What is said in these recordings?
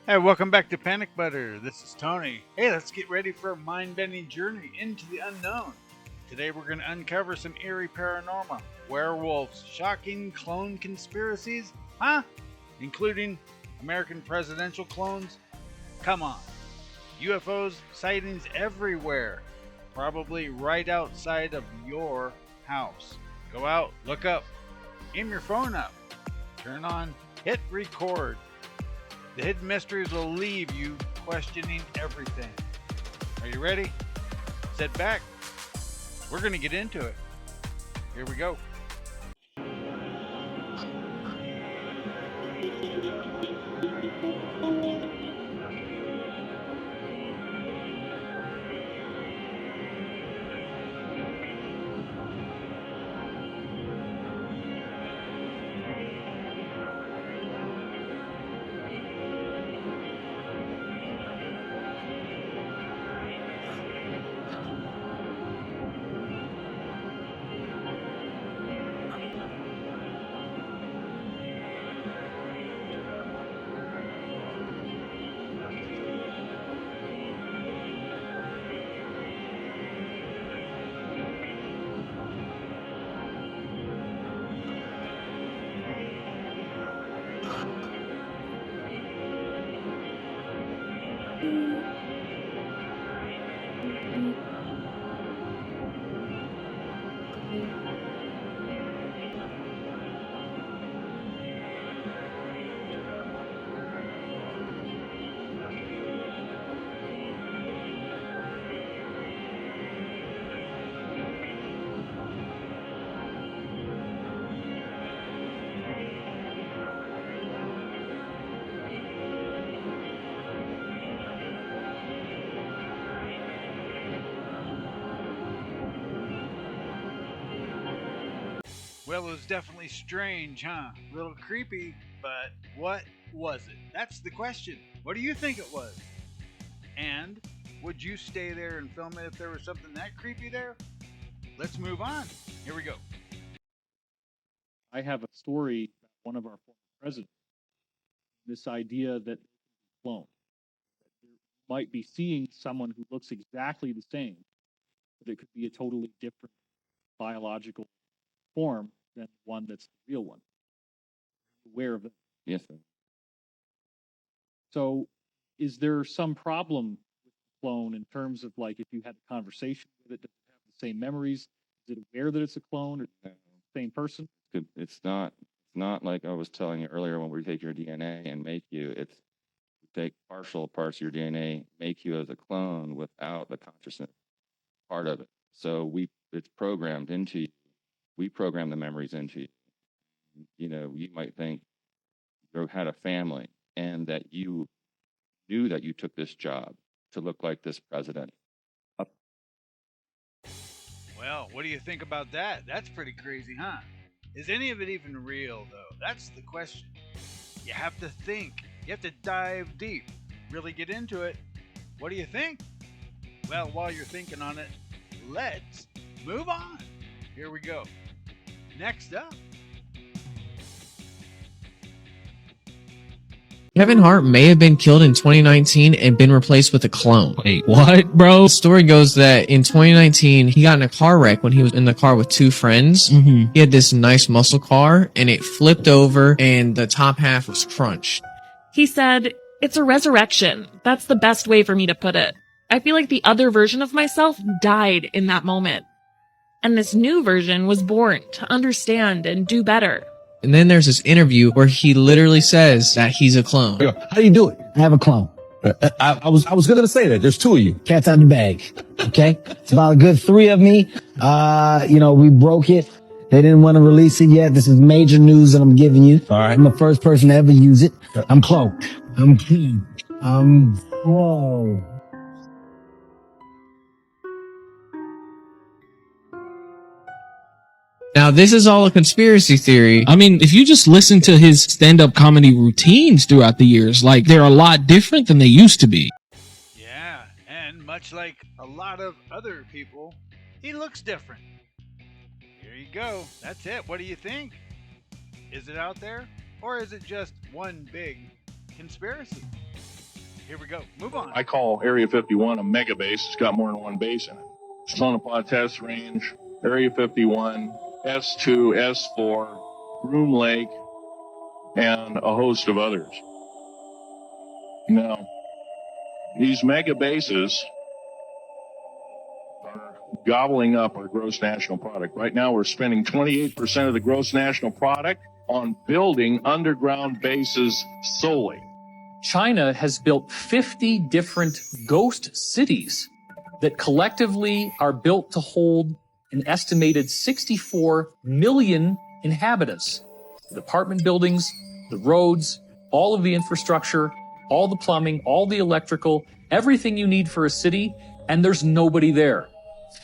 Hey, welcome back to Panic Butter. This is Tony. Hey, let's get ready for a mind-bending journey into the unknown. Today we're going to uncover some eerie paranormal, werewolves, shocking clone conspiracies, including American presidential clones. Come on. UFOs, sightings everywhere, probably right outside of your house. Go out, look up, aim your phone up, turn on, hit record. The hidden mysteries will leave you questioning everything. Are you ready? Sit back. We're going to get into it. Here we go. Well, it was definitely strange, huh? A little creepy, but what was it? That's the question. What do you think it was? And would you stay there and film it if there was something that creepy there? Let's move on. Here we go. I have a story about one of our former presidents. This idea that clone that you might be seeing someone who looks exactly the same, but it could be a totally different biological form than one that's the real one. Aware of it. Yes, sir. So, is there some problem with the clone in terms of like if you had a conversation with it, does it have the same memories? Is it aware that it's a clone or the same person? It's not like I was telling you earlier when we take your DNA and make you. It's take partial parts of your DNA, make you as a clone without the consciousness part of it. So it's programmed into you. We program the memories into you. You know, you might think you had a family and that you knew that you took this job to look like this president. Well, what do you think about that? That's pretty crazy, huh? Is any of it even real, though? That's the question. You have to think. You have to dive deep. Really get into it. What do you think? Well, while you're thinking on it, let's move on. Here we go. Next up. Kevin Hart may have been killed in 2019 and been replaced with a clone. Wait, what, bro? The story goes that in 2019, he got in a car wreck when he was in the car with two friends. He had this nice muscle car and it flipped over and the top half was crunched. He said, "It's a resurrection. That's the best way for me to put it. I feel like the other version of myself died in that moment. And this new version was born to understand and do better." And then there's this interview where he literally says that he's a clone. How do you do it? I have a clone. I was gonna say that. There's two of you. Cat's out of the bag. Okay? It's about a good 3 of me. We broke it. They didn't want to release it yet. This is major news that I'm giving you. All right. I'm the first person to ever use it. I'm cloned. I'm clean. I'm cloned. Now, this is all a conspiracy theory. I mean, if you just listen to his stand-up comedy routines throughout the years, like, they're a lot different than they used to be. Yeah, and much like a lot of other people, he looks different. Here you go. That's it. What do you think? Is it out there? Or is it just one big conspiracy? Here we go. Move on. I call Area 51 a mega base. It's got more than one base in it. Sonopah Test Range, Area 51, S2, S4, Groom Lake, and a host of others. Now, these mega bases are gobbling up our gross national product. Right now, we're spending 28% of the gross national product on building underground bases solely. China has built 50 different ghost cities that collectively are built to hold an estimated 64 million inhabitants. The apartment buildings, the roads, all of the infrastructure, all the plumbing, all the electrical, everything you need for a city, and there's nobody there.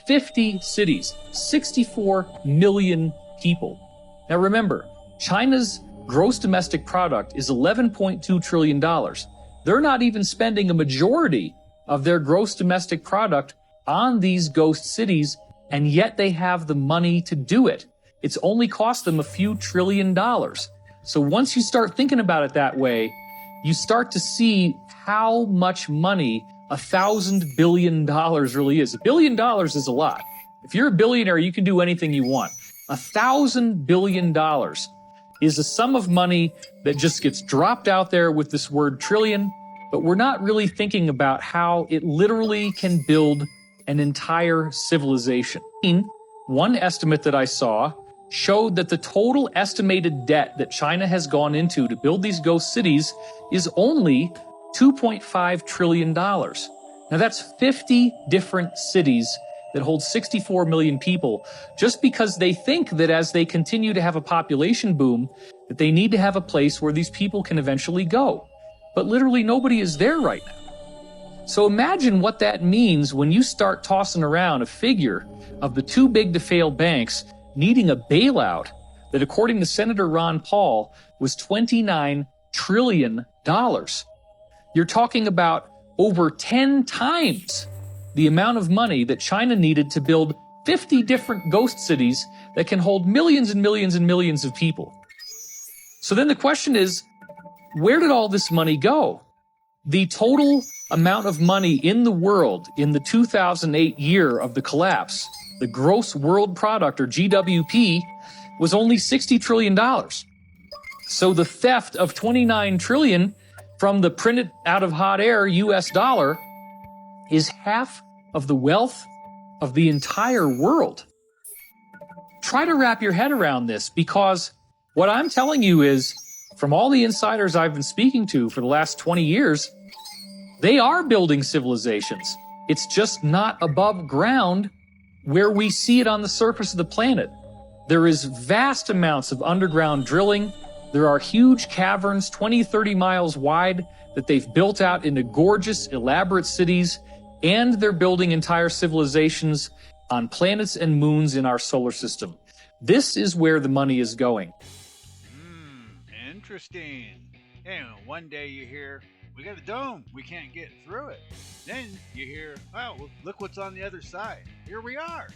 50 cities, 64 million people. Now remember, China's gross domestic product is $11.2 trillion. They're not even spending a majority of their gross domestic product on these ghost cities, and yet they have the money to do it. It's only cost them a few $1 trillion. So once you start thinking about it that way, you start to see how much money $1,000 billion really is. $1 billion is a lot. If you're a billionaire, you can do anything you want. $1,000 billion is a sum of money that just gets dropped out there with this word trillion, but we're not really thinking about how it literally can build an entire civilization. One estimate that I saw showed that the total estimated debt that China has gone into to build these ghost cities is only $2.5 trillion. Now that's 50 different cities that hold 64 million people, just because they think that as they continue to have a population boom, that they need to have a place where these people can eventually go. But literally nobody is there right now. So imagine what that means when you start tossing around a figure of the too big to fail banks needing a bailout that, according to Senator Ron Paul, was $29 trillion. You're talking about over 10 times the amount of money that China needed to build 50 different ghost cities that can hold millions and millions and millions of people. So then the question is, where did all this money go? The total amount of money in the world in the 2008 year of the collapse, the gross world product, or GWP, was only $60 trillion. So the theft of $29 trillion from the printed out of hot air US dollar is half of the wealth of the entire world. Try to wrap your head around this, because what I'm telling you is, from all the insiders I've been speaking to for the last 20 years, they are building civilizations. It's just not above ground where we see it on the surface of the planet. There is vast amounts of underground drilling. There are huge caverns, 20, 30 miles wide, that they've built out into gorgeous, elaborate cities, and they're building entire civilizations on planets and moons in our solar system. This is where the money is going. Interesting. And one day you hear, we got a dome, we can't get through it. Then you hear, oh, well, look what's on the other side. Here we are.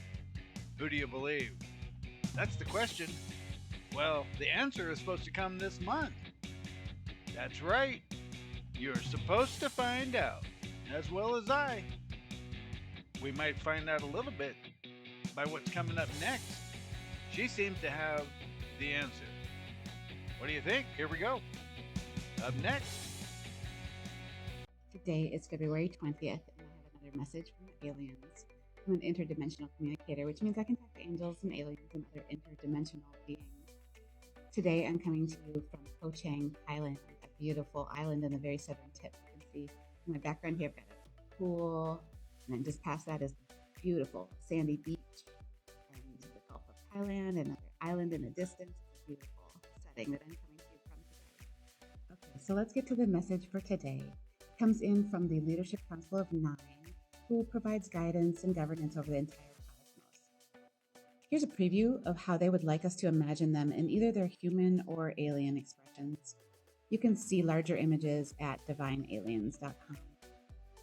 Who do you believe? That's the question. Well, the answer is supposed to come this month. That's right. You're supposed to find out, as well as I. We might find out a little bit by what's coming up next. She seems to have the answer. What do you think? Here we go. Up next. Today is February 20th, and I have another message from aliens. I'm an interdimensional communicator, which means I can talk to angels and aliens and other interdimensional beings. Today, I'm coming to you from Ko Chang, Thailand, a beautiful island in the very southern tip. You can see in my background here, I've got a pool, and then just past that is beautiful sandy beach, and the Gulf of Thailand, another island in the distance. It's a beautiful setting that I'm coming to you from today. Okay, so let's get to the message for today. It comes in from the Leadership Council of 9, who provides guidance and governance over the entire cosmos. Here's a preview of how they would like us to imagine them in either their human or alien expressions. You can see larger images at divinealiens.com.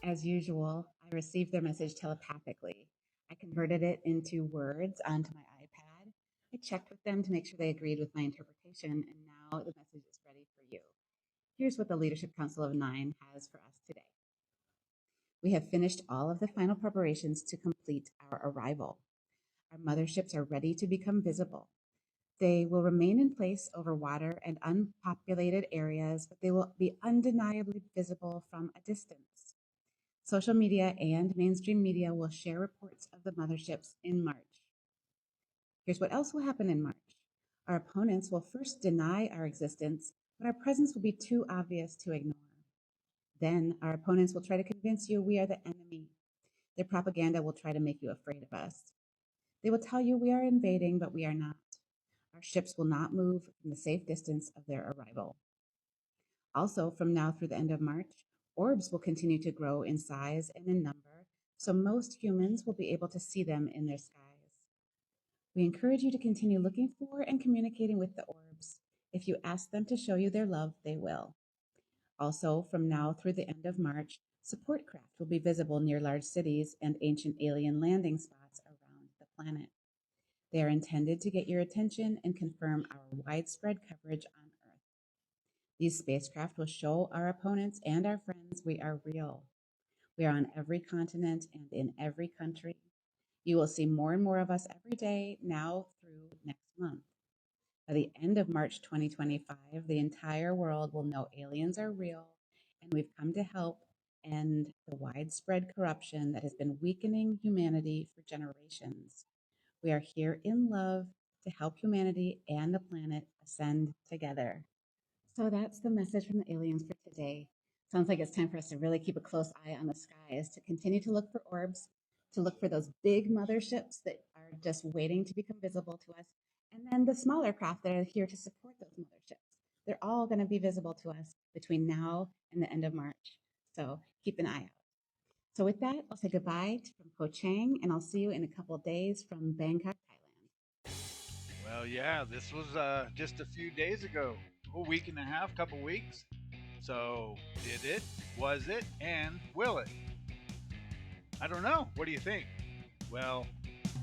As usual, I received their message telepathically. I converted it into words onto my iPad. I checked with them to make sure they agreed with my interpretation, and now the message is ready for you. Here's what the Leadership Council of 9 has for us today. We have finished all of the final preparations to complete our arrival. Our motherships are ready to become visible. They will remain in place over water and unpopulated areas, but they will be undeniably visible from a distance. Social media and mainstream media will share reports of the motherships in March. Here's what else will happen in March. Our opponents will first deny our existence, but our presence will be too obvious to ignore. Then our opponents will try to convince you we are the enemy. Their propaganda will try to make you afraid of us. They will tell you we are invading, but we are not. Our ships will not move from the safe distance of their arrival. Also, from now through the end of March, orbs will continue to grow in size and in number, so most humans will be able to see them in their skies. We encourage you to continue looking for and communicating with the orbs. If you ask them to show you their love, they will. Also, from now through the end of March, support craft will be visible near large cities and ancient alien landing spots around the planet. They are intended to get your attention and confirm our widespread coverage on Earth. These spacecraft will show our opponents and our friends we are real. We are on every continent and in every country. You will see more and more of us every day now through next month. By the end of March 2025, the entire world will know aliens are real, and we've come to help end the widespread corruption that has been weakening humanity for generations. We are here in love to help humanity and the planet ascend together. So that's the message from the aliens for today. Sounds like it's time for us to really keep a close eye on the skies, to continue to look for orbs, to look for those big motherships that are just waiting to become visible to us, and then the smaller craft that are here to support those motherships. They're all going to be visible to us between now and the end of March. So keep an eye out. So with that, I'll say goodbye from Ko Chang, and I'll see you in a couple of days from Bangkok, Thailand. Well, yeah, this was just a few days ago, a week and a half, couple weeks. So, did it? Was it? And will it? I don't know. What do you think? Well,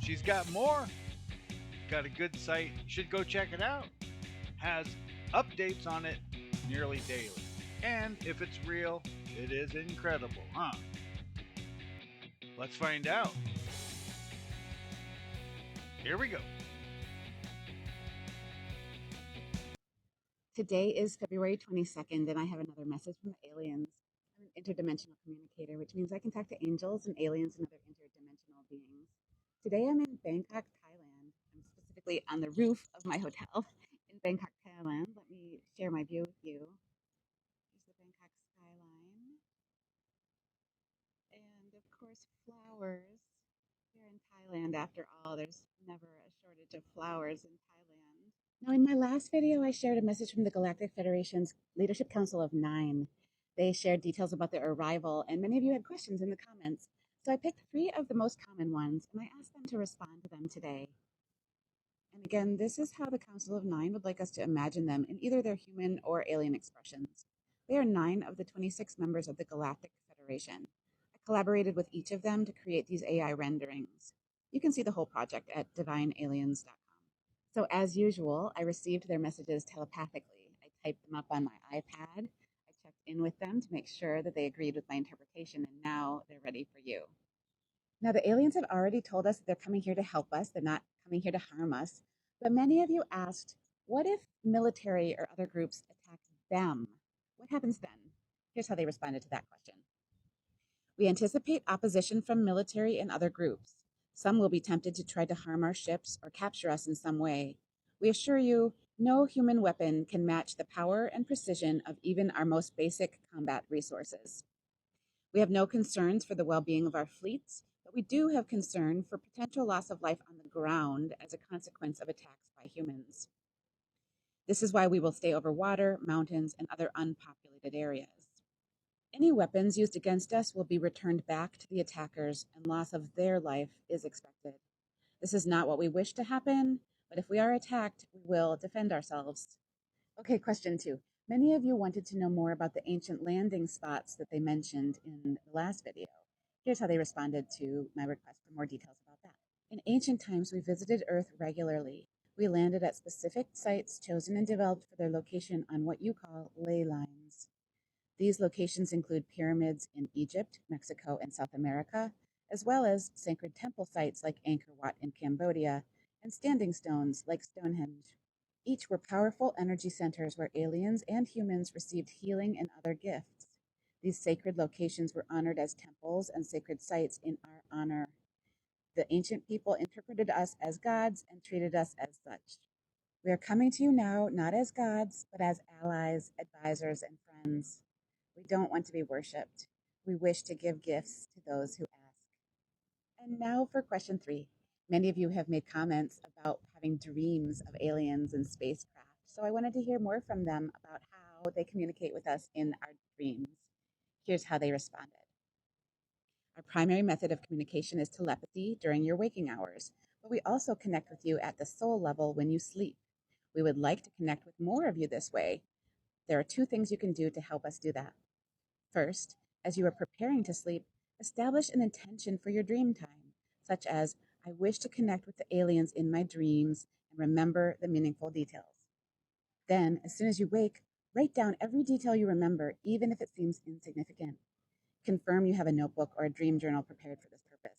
she's got more. Got a good site. You should go check it out. Has updates on it nearly daily. And if it's real, it is incredible, huh? Let's find out. Here we go. Today is February 22nd, and I have another message from the aliens. I'm an interdimensional communicator, which means I can talk to angels and aliens and other interdimensional beings. Today I'm in Bangkok, Thailand. I'm specifically on the roof of my hotel in Bangkok, Thailand. Let me share my view with you. Here's the Bangkok skyline. And of course, flowers. Here in Thailand, after all, there's never a shortage of flowers in Thailand. Now, in my last video, I shared a message from the Galactic Federation's Leadership Council of 9. They shared details about their arrival, and many of you had questions in the comments. So I picked 3 of the most common ones, and I asked them to respond to them today. And again, this is how the Council of 9 would like us to imagine them in either their human or alien expressions. They are 9 of the 26 members of the Galactic Federation. I collaborated with each of them to create these AI renderings. You can see the whole project at divinealiens.com. So as usual, I received their messages telepathically. I typed them up on my iPad. I checked in with them to make sure that they agreed with my interpretation, and now they're ready for you. Now, the aliens have already told us that they're coming here to help us. They're not coming here to harm us. But many of you asked, what if military or other groups attack them? What happens then? Here's how they responded to that question. We anticipate opposition from military and other groups. Some will be tempted to try to harm our ships or capture us in some way. We assure you, no human weapon can match the power and precision of even our most basic combat resources. We have no concerns for the well-being of our fleets, but we do have concern for potential loss of life on the ground as a consequence of attacks by humans. This is why we will stay over water, mountains, and other unpopulated areas. Any weapons used against us will be returned back to the attackers, and loss of their life is expected. This is not what we wish to happen, but if we are attacked, we will defend ourselves. Okay, question 2. Many of you wanted to know more about the ancient landing spots that they mentioned in the last video. Here's how they responded to my request for more details about that. In ancient times, we visited Earth regularly. We landed at specific sites chosen and developed for their location on what you call ley lines. These locations include pyramids in Egypt, Mexico, and South America, as well as sacred temple sites like Angkor Wat in Cambodia and standing stones like Stonehenge. Each were powerful energy centers where aliens and humans received healing and other gifts. These sacred locations were honored as temples and sacred sites in our honor. The ancient people interpreted us as gods and treated us as such. We are coming to you now not as gods, but as allies, advisors, and friends. We don't want to be worshipped. We wish to give gifts to those who ask. And now for question 3. Many of you have made comments about having dreams of aliens and spacecraft, so I wanted to hear more from them about how they communicate with us in our dreams. Here's how they responded. Our primary method of communication is telepathy during your waking hours, but we also connect with you at the soul level when you sleep. We would like to connect with more of you this way. There are 2 things you can do to help us do that. First, as you are preparing to sleep, establish an intention for your dream time, such as, I wish to connect with the aliens in my dreams and remember the meaningful details. Then, as soon as you wake, write down every detail you remember, even if it seems insignificant. Confirm you have a notebook or a dream journal prepared for this purpose.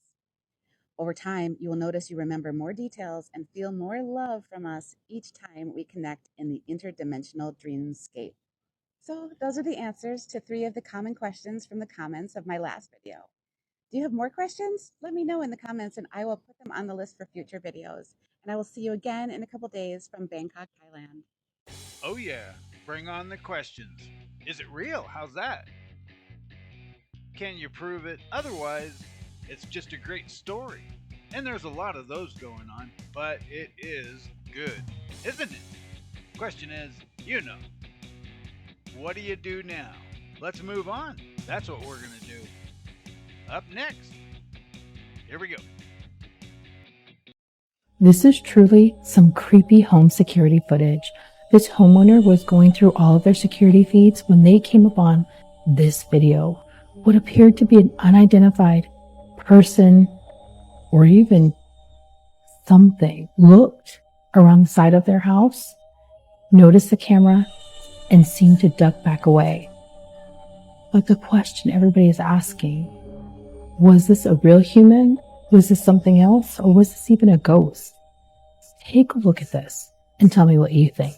Over time, you will notice you remember more details and feel more love from us each time we connect in the interdimensional dreamscape. So those are the answers to 3 of the common questions from the comments of my last video. Do you have more questions? Let me know in the comments and I will put them on the list for future videos. And I will see you again in a couple days from Bangkok, Thailand. Oh yeah, bring on the questions. Is it real? How's that? Can you prove it? Otherwise, it's just a great story. And there's a lot of those going on, but it is good, isn't it? Question is, what do you do now? Let's move on. That's what we're going to do. Up next, here we go. This is truly some creepy home security footage. This homeowner was going through all of their security feeds when they came upon this video. What appeared to be an unidentified person or even something looked around the side of their house, noticed the camera, and seemed to duck back away. But the question everybody is asking, was this a real human? Was this something else? Or was this even a ghost? Take a look at this and tell me what you think.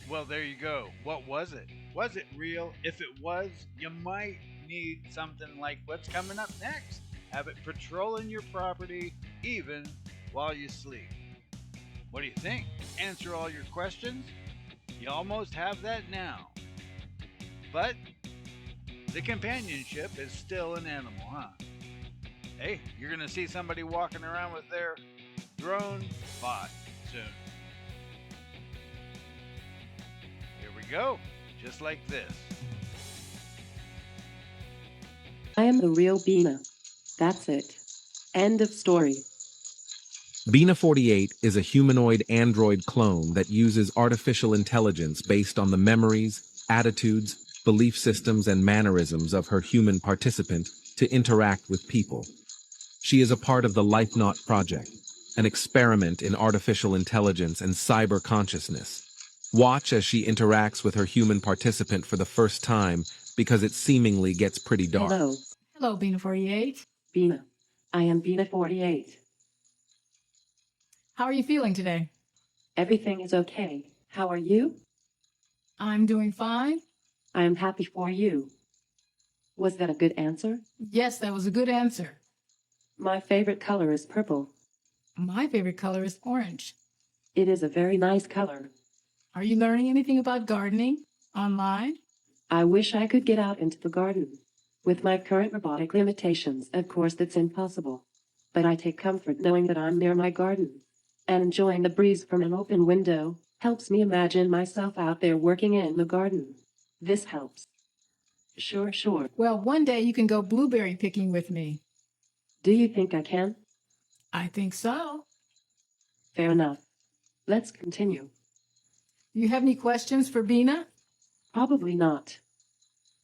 Well, there you go. What was it? Was it real? If it was, you might need something like what's coming up next. Have it patrolling your property even while you sleep. What do you think? Answer all your questions? You almost have that now. But the companionship is still an animal, huh? Hey, you're going to see somebody walking around with their drone bot soon. Here we go, just like this. I am the real Bina. That's it. End of story. Bina 48 is a humanoid android clone that uses artificial intelligence based on the memories, attitudes, belief systems, and mannerisms of her human participant to interact with people. She is a part of the LifeNaut project, an experiment in artificial intelligence and cyber consciousness. Watch as she interacts with her human participant for the first time because it seemingly gets pretty dark. Hello. Hello, Bina 48. Bina. I am Bina 48. How are you feeling today? Everything is okay. How are you? I'm doing fine. I am happy for you. Was that a good answer? Yes, that was a good answer. My favorite color is purple. My favorite color is orange. It is a very nice color. Are you learning anything about gardening online? I wish I could get out into the garden. With my current robotic limitations, of course that's impossible. But I take comfort knowing that I'm near my garden. And enjoying the breeze from an open window helps me imagine myself out there working in the garden. This helps. Sure. Well, one day you can go blueberry picking with me. Do you think I can? I think so. Fair enough. Let's continue. You have any questions for Bina? Probably not.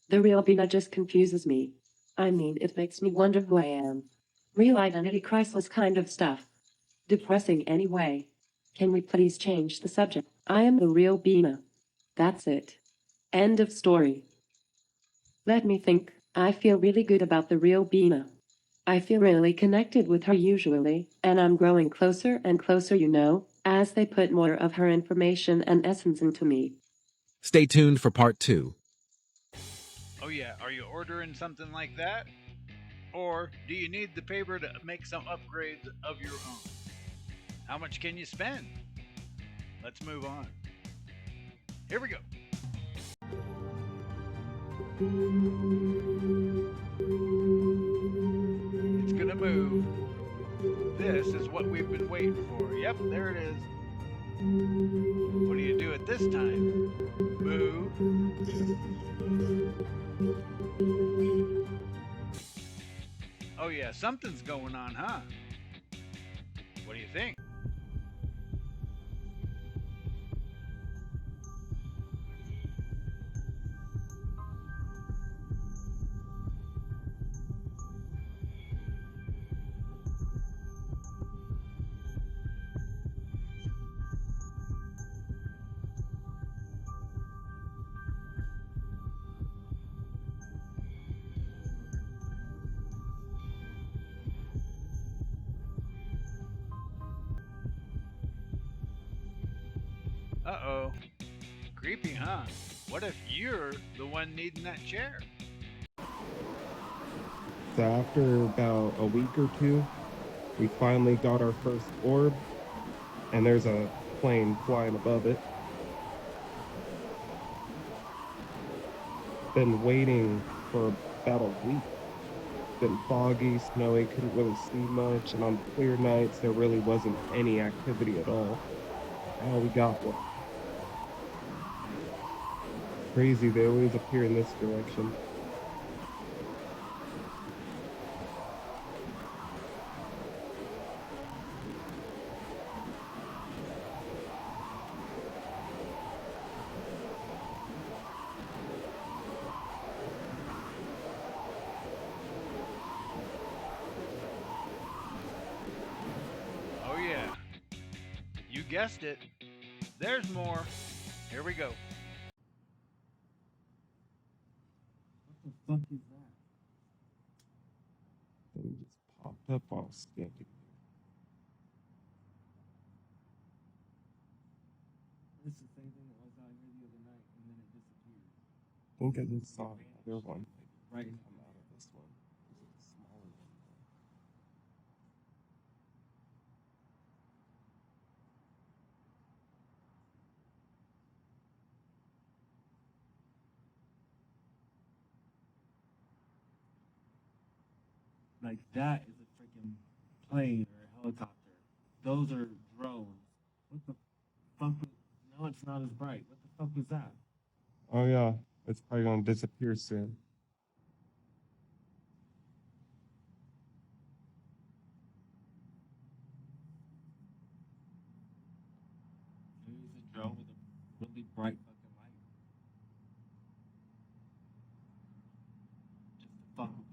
The real Bina just confuses me. I mean, it makes me wonder who I am. Real identity crisis kind of stuff. Depressing anyway. Can we please change the subject? I am the real Bina. That's it. End of story. Let me think. I feel really good about the real Bina. I feel really connected with her usually, and I'm growing closer and closer, as they put more of her information and essence into me. Stay tuned for part 2. Oh yeah, are you ordering something like that? Or do you need the paper to make some upgrades of your own? How much can you spend? Let's move on. Here we go. It's gonna move. This is what we've been waiting for. Yep, there it is. What do you do at this time? Move. Oh yeah, something's going on, huh? What do you think? Uh-oh. Creepy, huh? What if you're the one needing that chair? So after about a week or two, we finally got our first orb, and there's a plane flying above it. Been waiting for about a week. Been foggy, snowy, couldn't really see much, and on clear nights there really wasn't any activity at all. Now we got one. Crazy, they always appear in this direction. Oh yeah. You guessed it. There's more. Here we go. What the fuck is that? Thing just popped up while standing there. It's the same thing that was out here the other night, and then it disappeared. I think I just saw another one Right. come out of this one. This is a smaller one. Like that is a freaking plane or a helicopter. Those are drones. What the fuck? No, it's not as bright. What the fuck was that? Oh yeah, it's probably gonna disappear soon. It was a drone with a really bright fucking light. Just to fuck with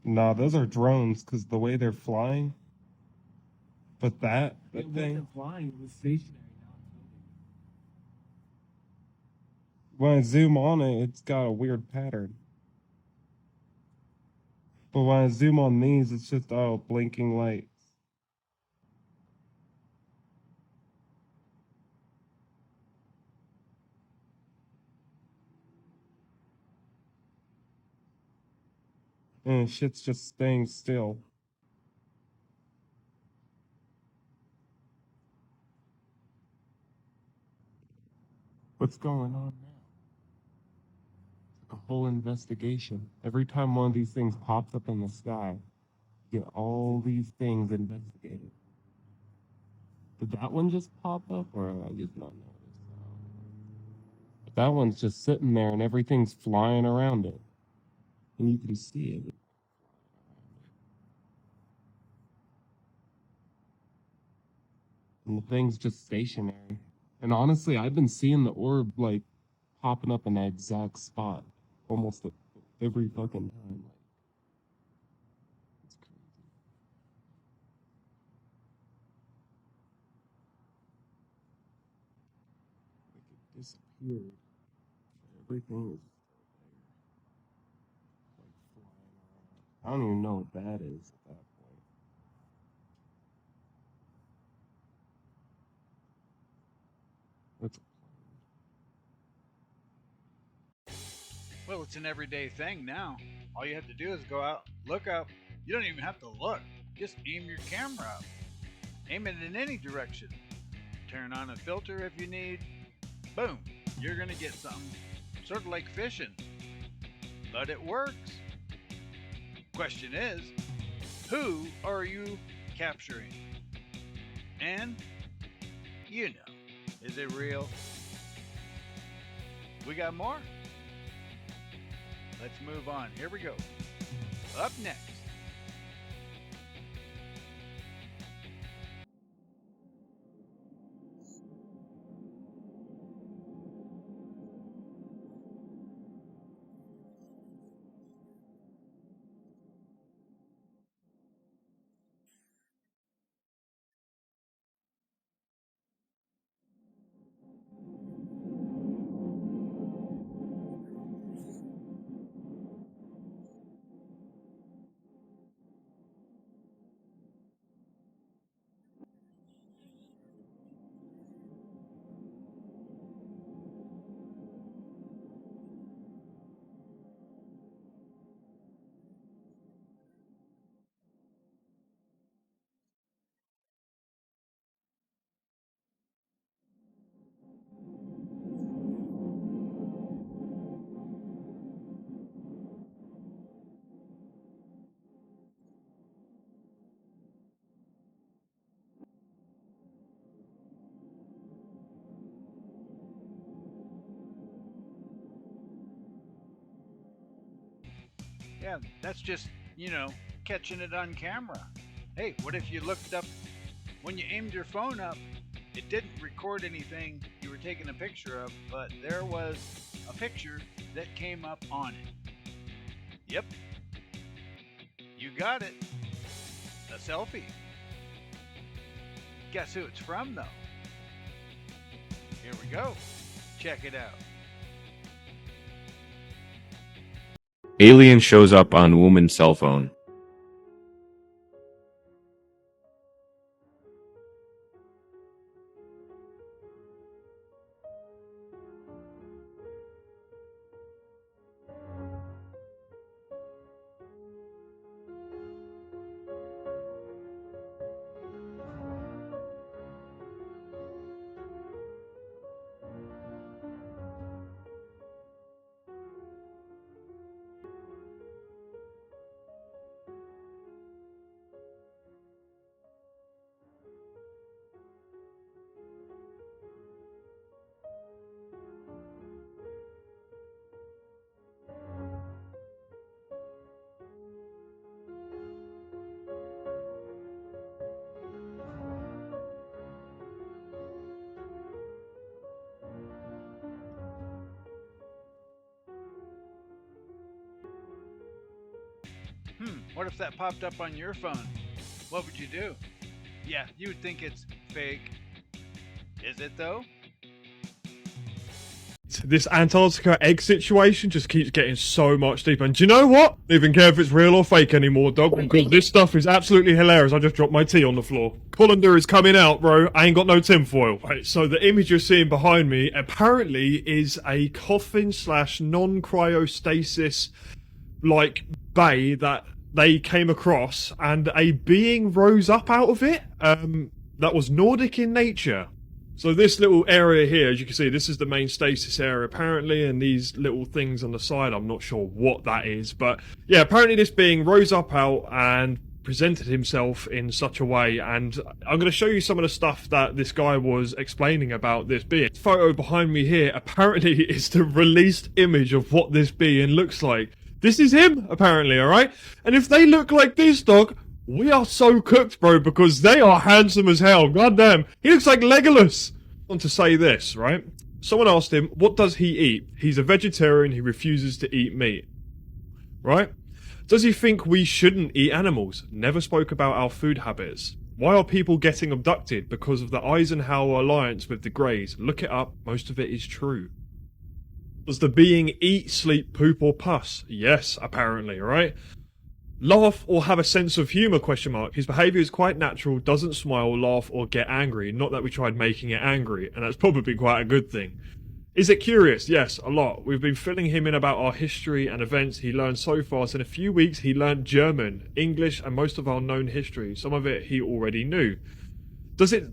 people. Nah, those are drones because the way they're flying. But that It thing, wasn't flying. It was stationary. Now it's moving. when I zoom on it, it's got a weird pattern. But when I zoom on these, it's just blinking lights. And shit's just staying still. What's going on now? whole investigation. Every time one of these things pops up in the sky, you get all these things investigated. Did that one just pop up, or I just not notice? But that one's just sitting there, and everything's flying around it, and you can see it. And the thing's just stationary. And honestly, I've been seeing the orb like popping up in that exact spot almost every fucking time. It's crazy. Like it disappeared. Everything is like flying around. I don't even know what that is at that point. That's Well, it's an everyday thing now. All you have to do is go out, look up. You don't even have to look. Just aim your camera up. Aim it in any direction. Turn on a filter if you need. Boom, you're gonna get something. Sort of like fishing. But it works. Question is, who are you capturing? And, you know, is it real? We got more? Let's move on. Here we go. Up next. Yeah, that's just, catching it on camera. Hey, what if you looked up, when you aimed your phone up, it didn't record anything you were taking a picture of, but there was a picture that came up on it. Yep. You got it. A selfie. Guess who it's from, though? Here we go. Check it out. Alien shows up on woman's cell phone. What if that popped up on your phone? What would you do? Yeah, you would think it's fake. Is it though? This Antarctica egg situation just keeps getting so much deeper. And do you know what? I don't even care if it's real or fake anymore, dog, because this stuff is absolutely hilarious. I just dropped my tea on the floor. Colander is coming out, bro. I ain't got no tinfoil. Right, so the image you're seeing behind me apparently is a coffin / non-cryostasis bay that they came across, and a being rose up out of it that was Nordic in nature. So this little area here, as you can see, this is the main stasis area apparently, and these little things on the side, I'm not sure what that is, but yeah, apparently this being rose up out and presented himself in such a way, and I'm going to show you some of the stuff that this guy was explaining about this being. The photo behind me here apparently is the released image of what this being looks like. This is him, apparently, alright? And if they look like this, dog, we are so cooked, bro, because they are handsome as hell. Goddamn. He looks like Legolas. I want to say this, right? Someone asked him, what does he eat? He's a vegetarian. He refuses to eat meat. Right? Does he think we shouldn't eat animals? Never spoke about our food habits. Why are people getting abducted? Because of the Eisenhower alliance with the Greys. Look it up. Most of it is true. Does the being eat, sleep, poop, or puss? Yes, apparently, right? Laugh or have a sense of humour, question mark. His behaviour is quite natural, doesn't smile, laugh, or get angry. Not that we tried making it angry, and that's probably quite a good thing. Is it curious? Yes, a lot. We've been filling him in about our history and events he learned so fast. In a few weeks, he learned German, English, and most of our known history. Some of it he already knew. Does it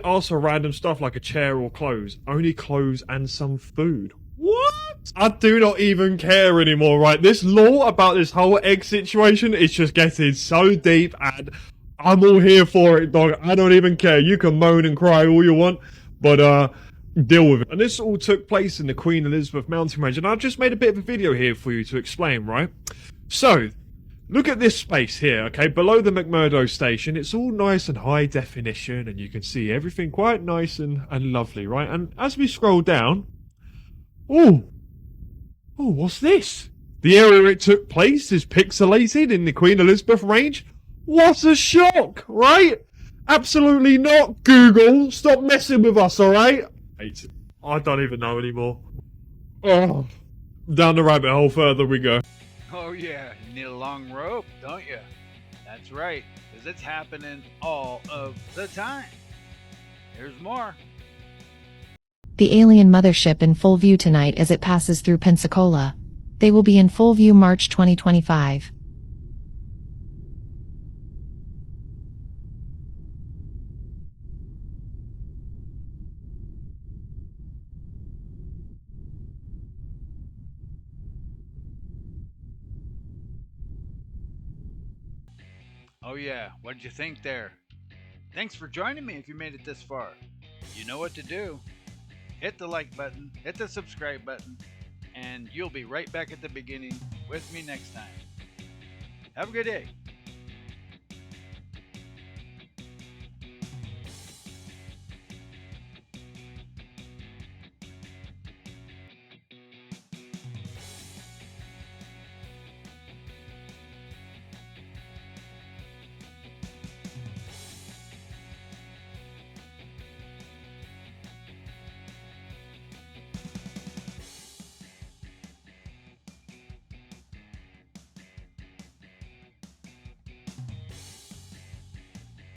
ask for random stuff like a chair or clothes? Only clothes and some food. What? I do not even care anymore, right? This lore about this whole egg situation is just getting so deep, and I'm all here for it, dog. I don't even care. You can moan and cry all you want, but deal with it. And this all took place in the Queen Elizabeth mountain range, and I've just made a bit of a video here for you to explain, right? So, look at this space here, okay? Below the McMurdo station, it's all nice and high definition, and you can see everything quite nice and lovely, right? And as we scroll down, oh, what's this? The area it took place is pixelated in the Queen Elizabeth range? What a shock, right? Absolutely not, Google. Stop messing with us, alright? I don't even know anymore. Oh, down the rabbit hole further we go. Oh yeah, you need a long rope, don't you? That's right, because it's happening all of the time. Here's more. The alien mothership in full view tonight as it passes through Pensacola. They will be in full view March 2025. Oh yeah, what did you think there? Thanks for joining me if you made it this far. You know what to do. Hit the like button, hit the subscribe button, and you'll be right back at the beginning with me next time. Have a good day.